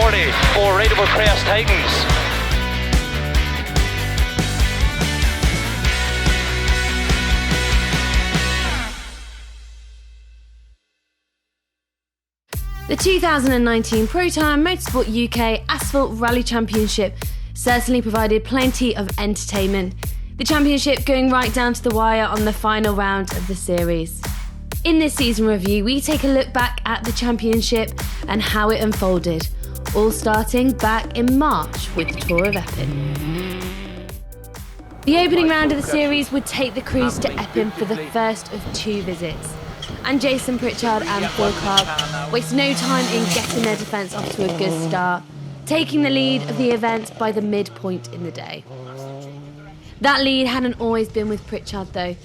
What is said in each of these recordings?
40 for Rateable Crest Titans. The 2019 Pro Time Motorsport UK Asphalt Rally Championship certainly provided plenty of entertainment, the championship going right down to the wire on the final round of the series. In this season review, we take a look back at the championship and how it unfolded, all starting back in March with the Tour of Epping. The opening round of the series would take the crews to Epping for the first of two visits, and Jason Pritchard and Phil Clark wasted no time in getting their defence off to a good start, taking the lead of the event by the midpoint in the day. That lead hadn't always been with Pritchard though.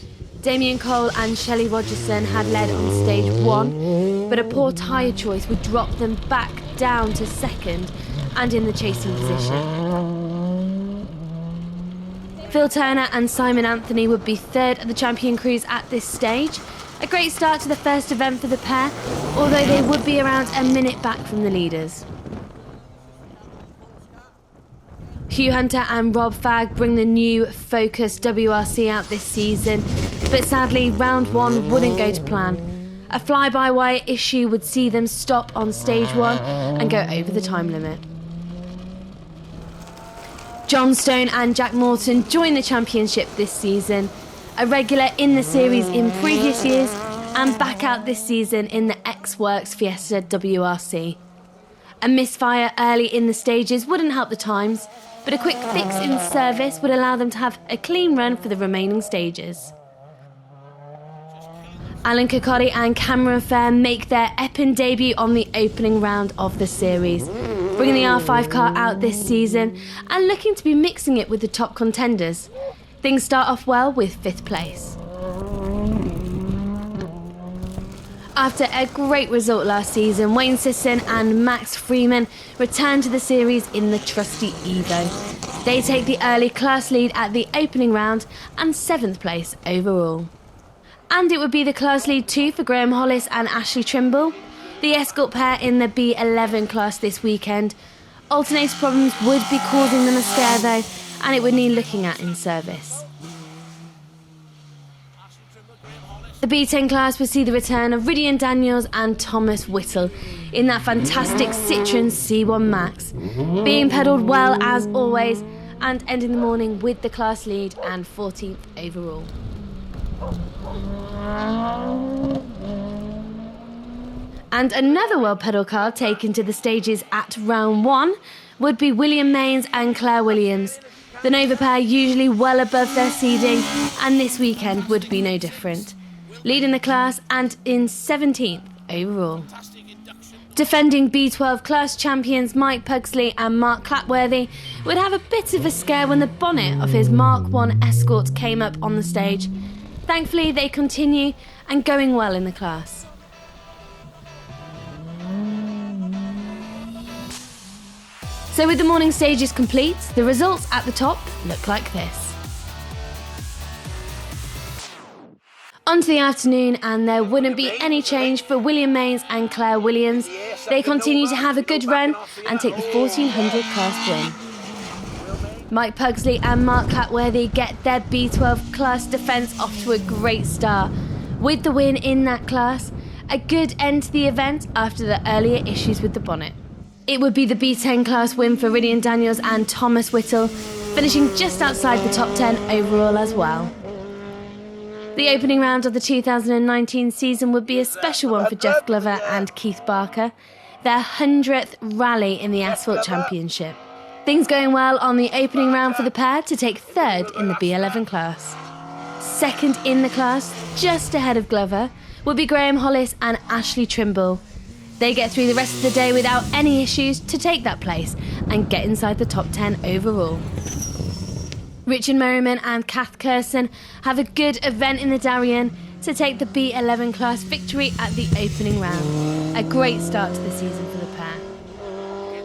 Damien Cole and Shelley Rogerson had led on stage 1, but a poor tyre choice would drop them back down to second and in the chasing position. Phil Turner and Simon Anthony would be third at the champion crews at this stage. A great start to the first event for the pair, although they would be around a minute back from the leaders. Hugh Hunter and Rob Fagg bring the new Focus WRC out this season, but sadly round 1 wouldn't go to plan. A fly-by-wire issue would see them stop on stage 1 and go over the time limit. John Stone and Jack Morton join the championship this season, a regular in the series in previous years and back out this season in the X-Works Fiesta WRC. A misfire early in the stages wouldn't help the times, but a quick fix in service would allow them to have a clean run for the remaining stages. Alan Kirkcaldy and Cameron Fair make their Epping debut on the opening round of the series, bringing the R5 car out this season and looking to be mixing it with the top contenders. Things start off well with 5th place. After a great result last season, Wayne Sisson and Max Freeman return to the series in the trusty Evo. They take the early class lead at the opening round and 7th place overall. And it would be the class lead too for Graham Hollis and Ashley Trimble, the Escort pair in the B11 class this weekend. Alternator problems would be causing them a scare though, and it would need looking at in service. The B10 class will see the return of Ridian Daniels and Thomas Whittle in that fantastic Citroen C1 Max, being pedalled well as always and ending the morning with the class lead and 14th overall. And another well-pedal car taken to the stages at round 1 would be William Mains and Claire Williams. The Nova pair usually well above their seeding, and this weekend would be no different, leading the class and in 17th overall. Defending B12 class champions Mike Pugsley and Mark Clapworthy would have a bit of a scare when the bonnet of his Mark 1 Escort came up on the stage. Thankfully they continue and going well in the class. So with the morning stages complete, the results at the top look like this. On to the afternoon, and there wouldn't be any change for William Mains and Claire Williams. They continue to have a good run and take the 1400 class win. Mike Pugsley and Mark Clapworthy get their B12 class defence off to a great start. With the win in that class, a good end to the event after the earlier issues with the bonnet. It would be the B10 class win for Ridian Daniels and Thomas Whittle, finishing just outside the top 10 overall as well. The opening round of the 2019 season would be a special one for Jeff Glover and Keith Barker, their 100th rally in the Asphalt Championship. Things going well on the opening round for the pair to take 3rd in the B11 class. 2nd in the class, just ahead of Glover, would be Graham Hollis and Ashley Trimble. They get through the rest of the day without any issues to take that place and get inside the top 10 overall. Richard Merriman and Kath Kersen have a good event in the Darien to take the B11 class victory at the opening round. A great start to the season for the pair.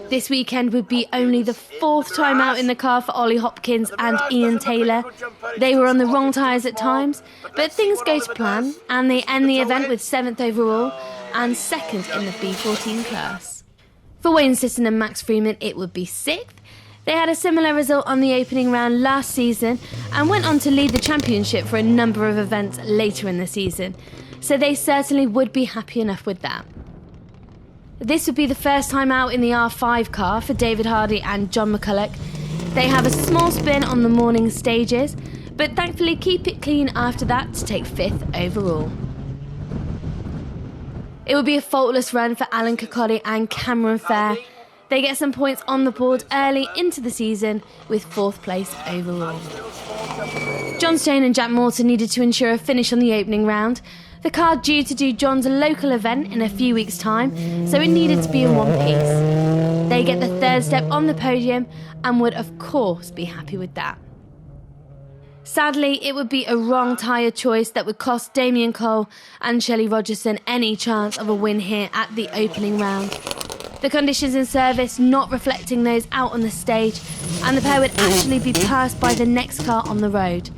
This weekend would be only the 4th time out in the car for Ollie Hopkins and Ian Taylor. They were on the wrong tyres at times, but things go to plan and they end the event with 7th overall and 2nd in the B14 class. For Wayne Sisson and Max Freeman, it would be 6th. They had a similar result on the opening round last season and went on to lead the championship for a number of events later in the season, so they certainly would be happy enough with that. This would be the first time out in the R5 car for David Hardy and John McCulloch. They have a small spin on the morning stages, but thankfully keep it clean after that to take 5th overall. It would be a faultless run for Alan Kirkcaldy and Cameron Fair. They get some points on the board early into the season with 4th place overall. John Stone and Jack Morton needed to ensure a finish on the opening round. The car due to do John's local event in a few weeks' time, so it needed to be in one piece. They get the 3rd step on the podium and would of course be happy with that. Sadly, it would be a wrong tyre choice that would cost Damien Cole and Shelley Rogerson any chance of a win here at the opening round. The conditions in service not reflecting those out on the stage, and the pair would actually be passed by the next car on the road.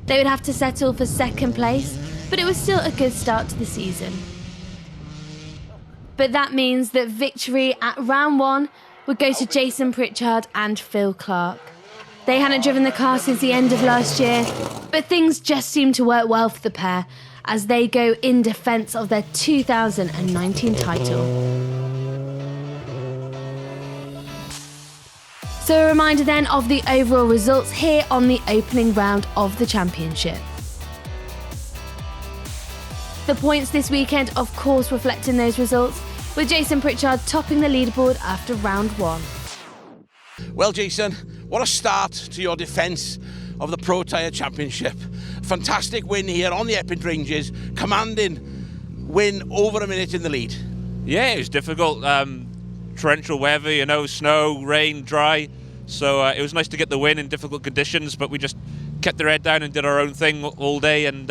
They would have to settle for 2nd place, but it was still a good start to the season. But that means that victory at round 1 would go to Jason Pritchard and Phil Clark. They hadn't driven the car since the end of last year, but things just seem to work well for the pair as they go in defence of their 2019 title. So a reminder then of the overall results here on the opening round of the championship. The points this weekend of course reflecting those results, with Jason Pritchard topping the leaderboard after round 1. Well, Jason, what a start to your defence of the Pro Tyre Championship. Fantastic win here on the Epping Ranges, commanding win over a minute in the lead. Yeah, it was difficult. Torrential weather, snow, rain, dry. So it was nice to get the win in difficult conditions, but we just kept our head down and did our own thing all day. And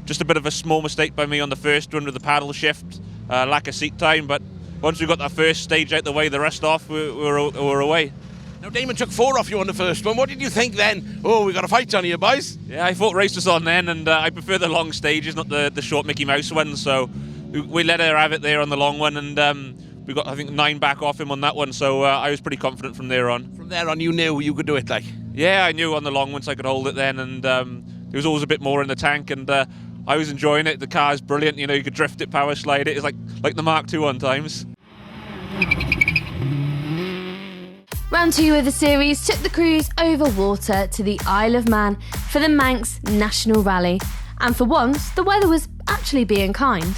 just a bit of a small mistake by me on the first one with the paddle shift, lack of seat time. But once we got that first stage out the way, the rest off, we were away. Now, Damon took 4 off you on the first one. What did you think then? Oh, we got a fight on here, boys. Yeah, I thought race was on then, and I prefer the long stages, not the short Mickey Mouse ones. So we let her have it there on the long one, and we got, I think, 9 back off him on that one, so I was pretty confident from there on. From there on, you knew you could do it, like? Yeah, I knew on the long ones I could hold it then, and there was always a bit more in the tank, and I was enjoying it. The car's brilliant, you could drift it, power slide it. It's like the Mark II on times. Round 2 of the series took the cruise over water to the Isle of Man for the Manx National Rally, and for once, the weather was actually being kind.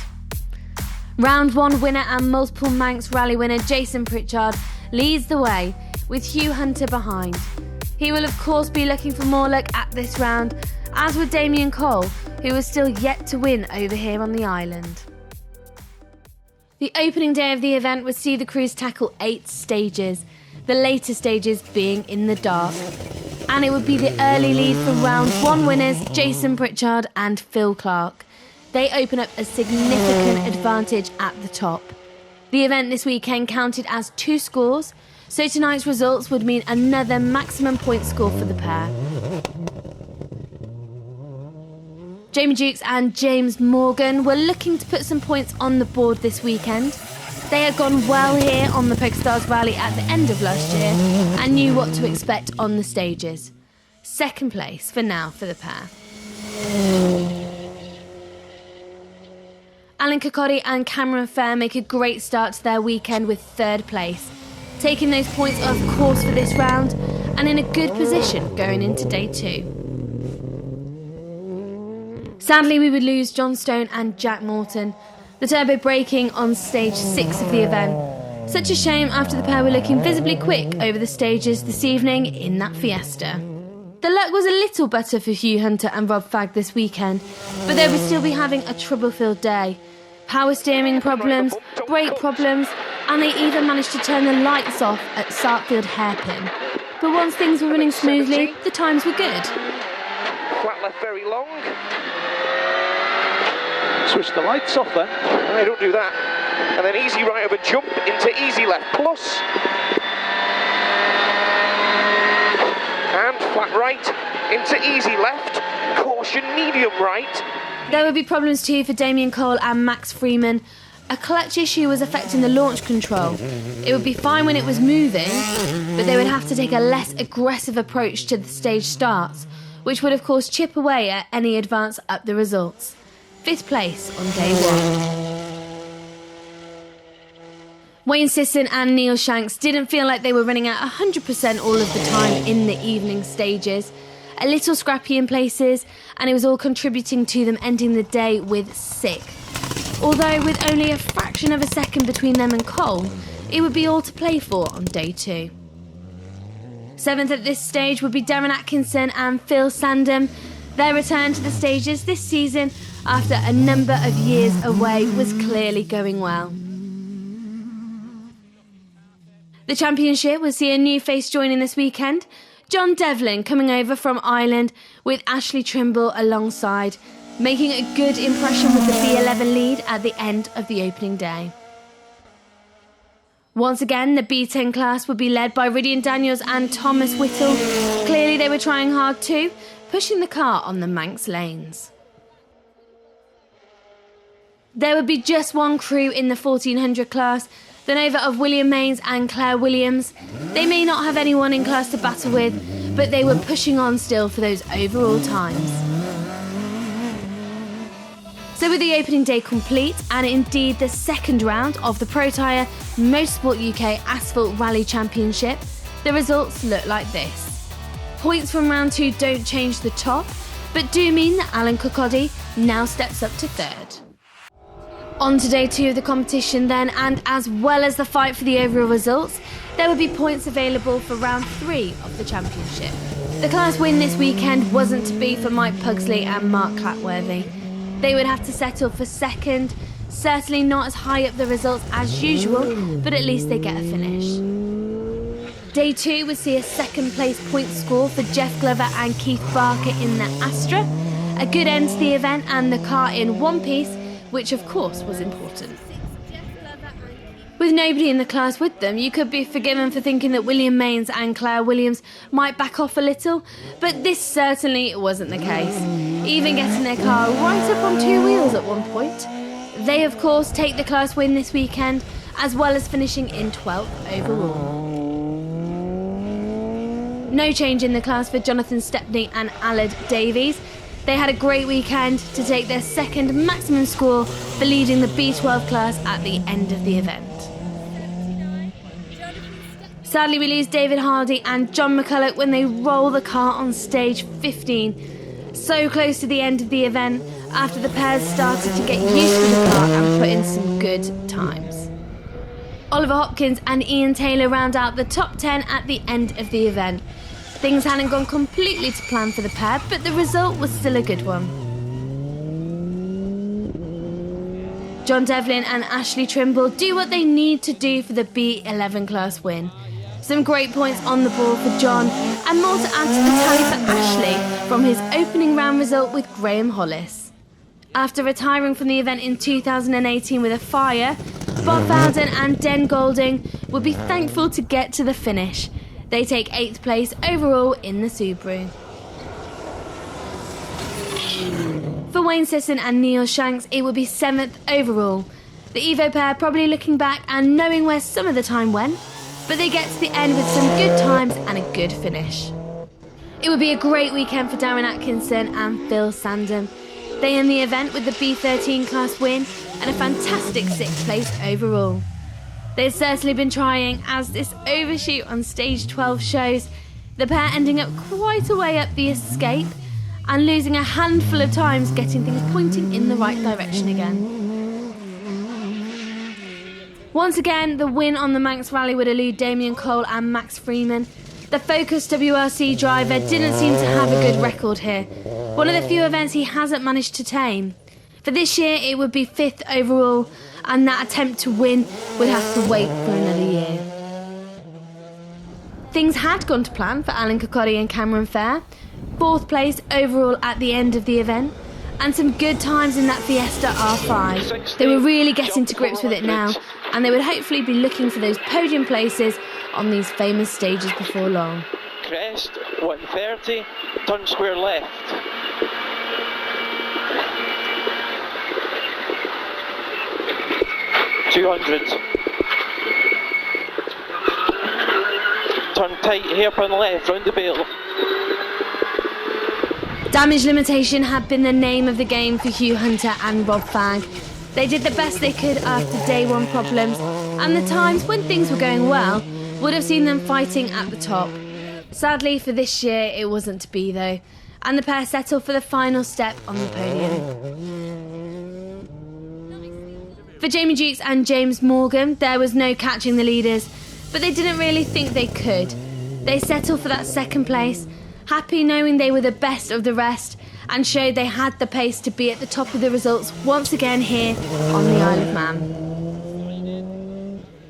Round 1 winner and multiple Manx Rally winner Jason Pritchard leads the way, with Hugh Hunter behind. He will of course be looking for more luck at this round, as would Damien Cole, who was still yet to win over here on the island. The opening day of the event would see the cruise tackle 8 stages, the later stages being in the dark. And it would be the early lead for round 1 winners Jason Pritchard and Phil Clark. They open up a significant advantage at the top. The event this weekend counted as 2 scores, so tonight's results would mean another maximum point score for the pair. Jamie Jukes and James Morgan were looking to put some points on the board this weekend. They had gone well here on the PokerStars Rally at the end of last year and knew what to expect on the stages. 2nd place for now for the pair. Alan Kirkcaldy and Cameron Fair make a great start to their weekend with 3rd place, taking those points of course for this round and in a good position going into day 2. Sadly, we would lose John Stone and Jack Morton, the turbo braking on stage 6 of the event. Such a shame after the pair were looking visibly quick over the stages this evening in that Fiesta. The luck was a little better for Hugh Hunter and Rob Fagg this weekend, but they would still be having a trouble-filled day. Power steering problems, brake problems, and they even managed to turn the lights off at Sartfield Hairpin. But once things were running smoothly, the times were good. Flat left very long. Switch the lights off then. No, don't do that. And then easy right over jump into easy left plus. And flat right into easy left. Caution medium right. There would be problems too for Damien Cole and Max Freeman. A clutch issue was affecting the launch control. It would be fine when it was moving, but they would have to take a less aggressive approach to the stage starts, which would of course chip away at any advance up the results. 5th place on day 1. Wayne Sisson and Neil Shanks didn't feel like they were running at 100% all of the time in the evening stages. A little scrappy in places, and it was all contributing to them ending the day with 6th. Although with only a fraction of a second between them and Cole, it would be all to play for on day 2. 7th at this stage would be Darren Atkinson and Phil Sandham. Their return to the stages this season after a number of years away was clearly going well. The championship will see a new face joining this weekend. John Devlin coming over from Ireland with Ashley Trimble alongside, making a good impression with the B11 lead at the end of the opening day. Once again, the B10 class would be led by Rydian Daniels and Thomas Whittle. Clearly they were trying hard too, pushing the car on the Manx lanes. There would be just one crew in the 1400 class, the Nova of William Mains and Claire Williams. They may not have anyone in class to battle with, but they were pushing on still for those overall times. So with the opening day complete, and indeed the second round of the Pro Tyre Motorsport UK Asphalt Rally Championship, the results look like this. Points from round 2 don't change the top, but do mean that Alan Kirkcaldy now steps up to 3rd. On to day 2 of the competition then, and as well as the fight for the overall results, there would be points available for round 3 of the championship. The class win this weekend wasn't to be for Mike Pugsley and Mark Clapworthy. They would have to settle for 2nd, certainly not as high up the results as usual, but at least they get a finish. Day 2 would see a 2nd place point score for Jeff Glover and Keith Barker in the Astra, a good end to the event and the car in one piece, which of course was important. With nobody in the class with them, you could be forgiven for thinking that William Mains and Claire Williams might back off a little, but this certainly wasn't the case, even getting their car right up on 2 wheels at one point. They of course take the class win this weekend, as well as finishing in 12th overall. No change in the class for Jonathan Stepney and Allard Davies. They had a great weekend to take their 2nd maximum score for leading the B12 class at the end of the event. Sadly, we lose David Hardy and John McCulloch when they roll the car on stage 15. So close to the end of the event after the pairs started to get used to the car and put in some good times. Oliver Hopkins and Ian Taylor round out the top 10 at the end of the event. Things hadn't gone completely to plan for the pair, but the result was still a good one. John Devlin and Ashley Trimble do what they need to do for the B11 class win. Some great points on the board for John, and more to add to the tally for Ashley from his opening round result with Graham Hollis. After retiring from the event in 2018 with a fire, Bob Bowden and Den Golding would be thankful to get to the finish. They take 8th place overall in the Subaru. For Wayne Sisson and Neil Shanks, it would be 7th overall. The Evo pair probably looking back and knowing where some of the time went, but they get to the end with some good times and a good finish. It would be a great weekend for Darren Atkinson and Phil Sandham. They end the event with the B13 class win and a fantastic 6th place overall. They've certainly been trying, as this overshoot on stage 12 shows, the pair ending up quite a way up the escape and losing a handful of times getting things pointing in the right direction again. Once again, the win on the Manx Rally would elude Damien Cole and Max Freeman. The Focus WRC driver didn't seem to have a good record here, one of the few events he hasn't managed to tame. For this year, it would be 5th overall, and that attempt to win would have to wait for another year. Things had gone to plan for Alan Kirkcaldy and Cameron Fair. 4th place overall at the end of the event, and some good times in that Fiesta R5. They were really getting to grips with it now, and they would hopefully be looking for those podium places on these famous stages before long. Crest, 130, turn square left. 200. Turn tight, hairpin left, round the bale. Damage limitation had been the name of the game for Hugh Hunter and Rob Fagg. They did the best they could after day one problems, and the times when things were going well would have seen them fighting at the top. Sadly for this year it wasn't to be though, and the pair settled for the final step on the podium. For Jamie Jukes and James Morgan, there was no catching the leaders, but they didn't really think they could. They settled for that second place, happy knowing they were the best of the rest, and showed they had the pace to be at the top of the results once again here on the Isle of Man.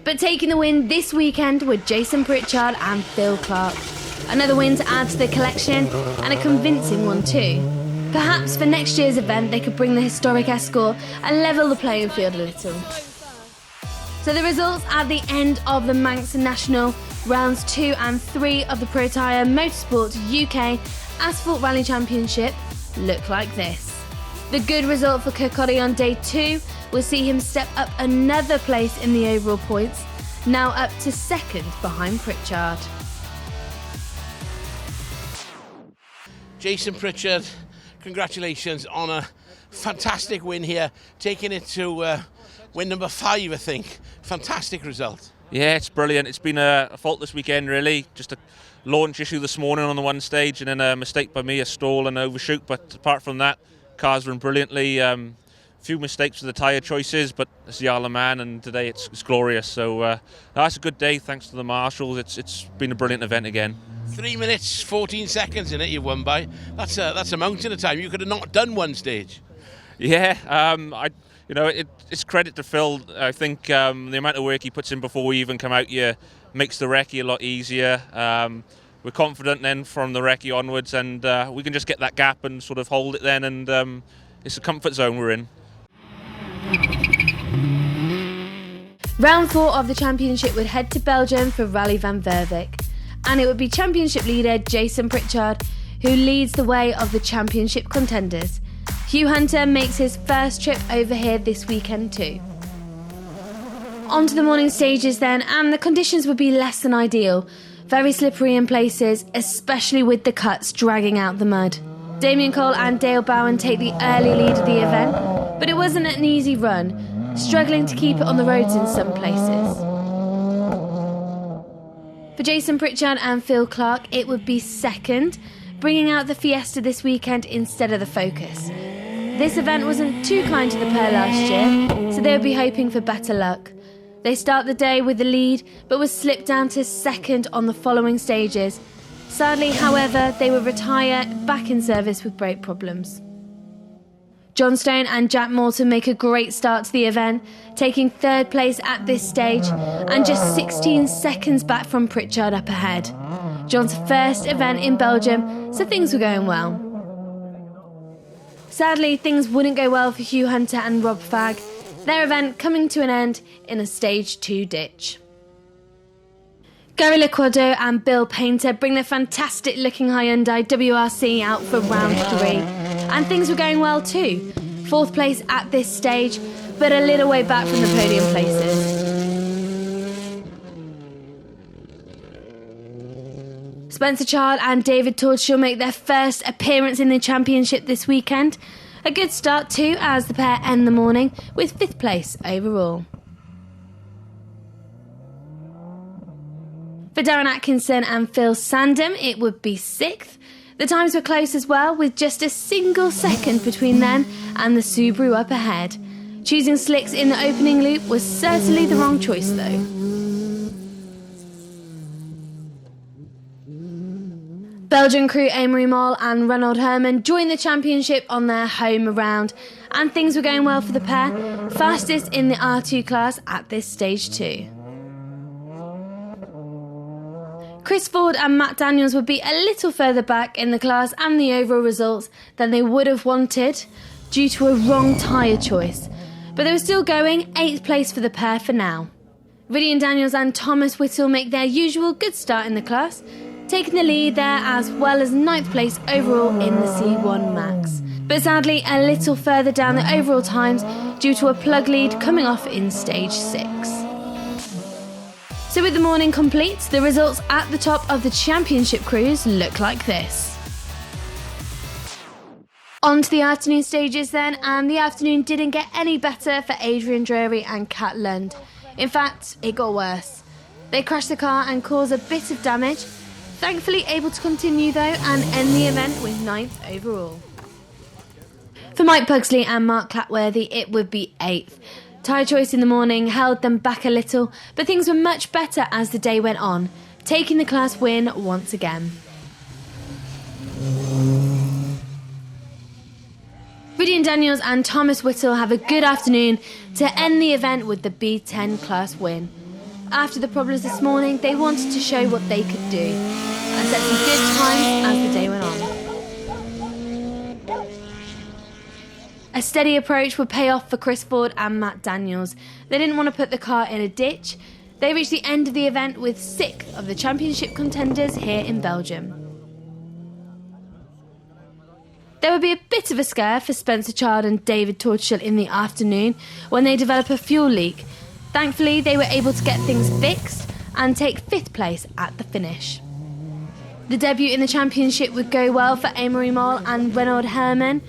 But taking the win this weekend were Jason Pritchard and Phil Clark. Another win to add to the collection, and a convincing one too. Perhaps for next year's event they could bring the historic Escort and level the playing field a little. So the results at the end of the Manx National, rounds 2 and 3 of the Pro Tyre Motorsport UK Asphalt Rally Championship look like this. The good result for Kirkcaldy on day 2 will see him step up another place in the overall points, now up to second behind Pritchard. Jason Pritchard, congratulations on a fantastic win here, taking it to win number 5, I think. Fantastic result. Yeah, it's brilliant. It's been a fault this weekend, really. Just a launch issue this morning on the one stage, and then a mistake by me, a stall and overshoot. But apart from that, cars run brilliantly. Few mistakes with the tyre choices, but it's the Isle of Man, and today it's glorious. So that's a good day, thanks to the marshals. It's been a brilliant event again. 3 minutes, 14 seconds in it you've won by. That's a mountain of time. You could have not done one stage. Yeah, it's credit to Phil. I think the amount of work he puts in before we even come out here makes the recce a lot easier. We're confident then from the recce onwards, and we can just get that gap and sort of hold it then, and it's a comfort zone we're in. Round 4 of the championship would head to Belgium for Rally van Verwijk, and it would be championship leader Jason Pritchard who leads the way of the championship contenders. Hugh Hunter makes his first trip over here this weekend too. On to the morning stages then, and the conditions would be less than ideal. Very slippery in places, especially with the cuts dragging out the mud. Damien Cole and Dale Bowen take the early lead of the event, but it wasn't an easy run, struggling to keep it on the roads in some places. For Jason Pritchard and Phil Clark, it would be second, bringing out the Fiesta this weekend instead of the Focus. This event wasn't too kind to the pair last year, so they would be hoping for better luck. They start the day with the lead, but was slipped down to second on the following stages. Sadly, however, they would retire back in service with brake problems. John Stone and Jack Morton make a great start to the event, taking third place at this stage and just 16 seconds back from Pritchard up ahead. John's first event in Belgium, so things were going well. Sadly, things wouldn't go well for Hugh Hunter and Rob Fagg, their event coming to an end in a stage 2 ditch. Gary Lequado and Bill Painter bring their fantastic looking Hyundai WRC out for round 3, and things were going well too. 4th place at this stage, but a little way back from the podium places. Spencer Child and David Tordshaw make their first appearance in the championship this weekend. A good start too, as the pair end the morning with 5th place overall. For Darren Atkinson and Phil Sandham, it would be 6th. The times were close as well, with just a single second between them and the Subaru up ahead. Choosing slicks in the opening loop was certainly the wrong choice though. Belgian crew Amory Moll and Ronald Herman joined the championship on their home round, and things were going well for the pair, fastest in the R2 class at this stage too. Chris Ford and Matt Daniels would be a little further back in the class and the overall results than they would have wanted due to a wrong tyre choice, but they were still going, 8th place for the pair for now. Ridian Daniels and Thomas Whittle make their usual good start in the class, taking the lead there as well as 9th place overall in the C1 Max. But sadly, a little further down the overall times, due to a plug lead coming off in stage 6. So with the morning complete, the results at the top of the championship cruise look like this. On to the afternoon stages then, and the afternoon didn't get any better for Adrian Drury and Kat Lund. In fact, it got worse. They crashed the car and caused a bit of damage, thankfully able to continue though and end the event with 9th overall. For Mike Pugsley and Mark Clatworthy, it would be 8th. Tyre choice in the morning held them back a little, but things were much better as the day went on, taking the class win once again. Rydian Daniels and Thomas Whittle have a good afternoon to end the event with the B10 class win. After the problems this morning, they wanted to show what they could do and set some good times as the day went on. A steady approach would pay off for Chris Ford and Matt Daniels. They didn't want to put the car in a ditch. They reached the end of the event with 6th of the championship contenders here in Belgium. There would be a bit of a scare for Spencer Child and David Torchel in the afternoon when they develop a fuel leak. Thankfully, they were able to get things fixed and take 5th place at the finish. The debut in the championship would go well for Amory Moll and Renaud Herman,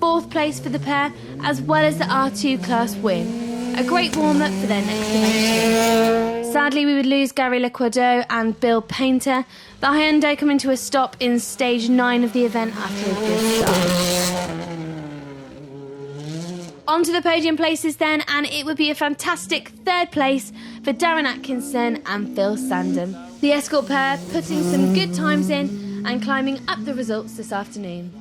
4th place for the pair, as well as the R2 class win. A great warm-up for their next event. Sadly, we would lose Gary Lequadeau and Bill Painter, the Hyundai coming to a stop in stage 9 of the event after a good start. On to the podium places then, and it would be a fantastic 3rd place for Darren Atkinson and Phil Sandham. The Escort pair putting some good times in and climbing up the results this afternoon.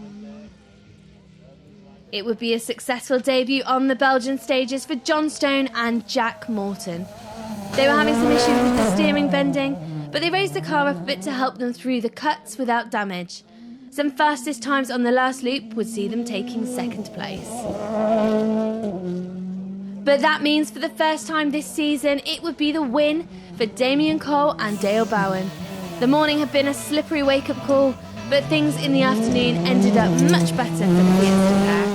It would be a successful debut on the Belgian stages for John Stone and Jack Morton. They were having some issues with the steering bending, but they raised the car up a bit to help them through the cuts without damage. Some fastest times on the last loop would see them taking 2nd place. But that means for the first time this season, it would be the win for Damien Cole and Dale Bowen. The morning had been a slippery wake-up call, but things in the afternoon ended up much better for the Fiesta pair.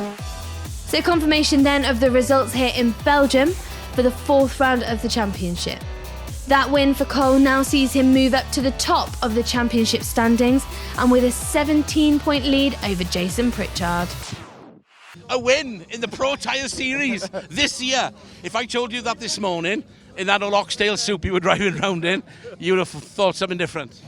So confirmation then of the results here in Belgium for the 4th round of the championship. That win for Cole now sees him move up to the top of the championship standings and with a 17-point lead over Jason Pritchard. A win in the Pro Tyre Series this year. If I told you that this morning in that old Oxdale Soup you were driving around in, you would have thought something different.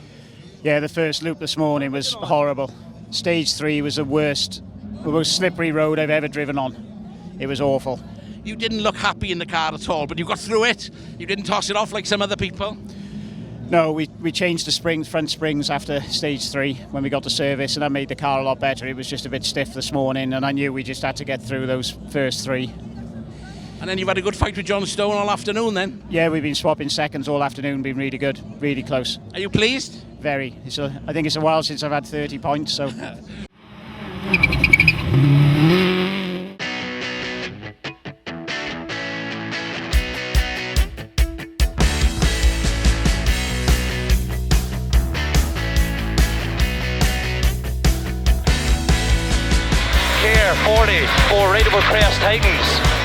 Yeah, the first loop this morning was horrible. Stage 3 was the most slippery road I've ever driven on. It was awful. You didn't look happy in the car at all, but you got through it. You didn't toss it off like some other people. No, we changed the front springs after stage 3 when we got to service, and that made the car a lot better. It was just a bit stiff this morning, and I knew we just had to get through those first 3. And then you've had a good fight with John Stone all afternoon then? Yeah, we've been swapping seconds all afternoon, been really good, really close. Are you pleased? Very. I think it's a while since I've had 30 points, so... Care 40 for Rateable Crest Titans.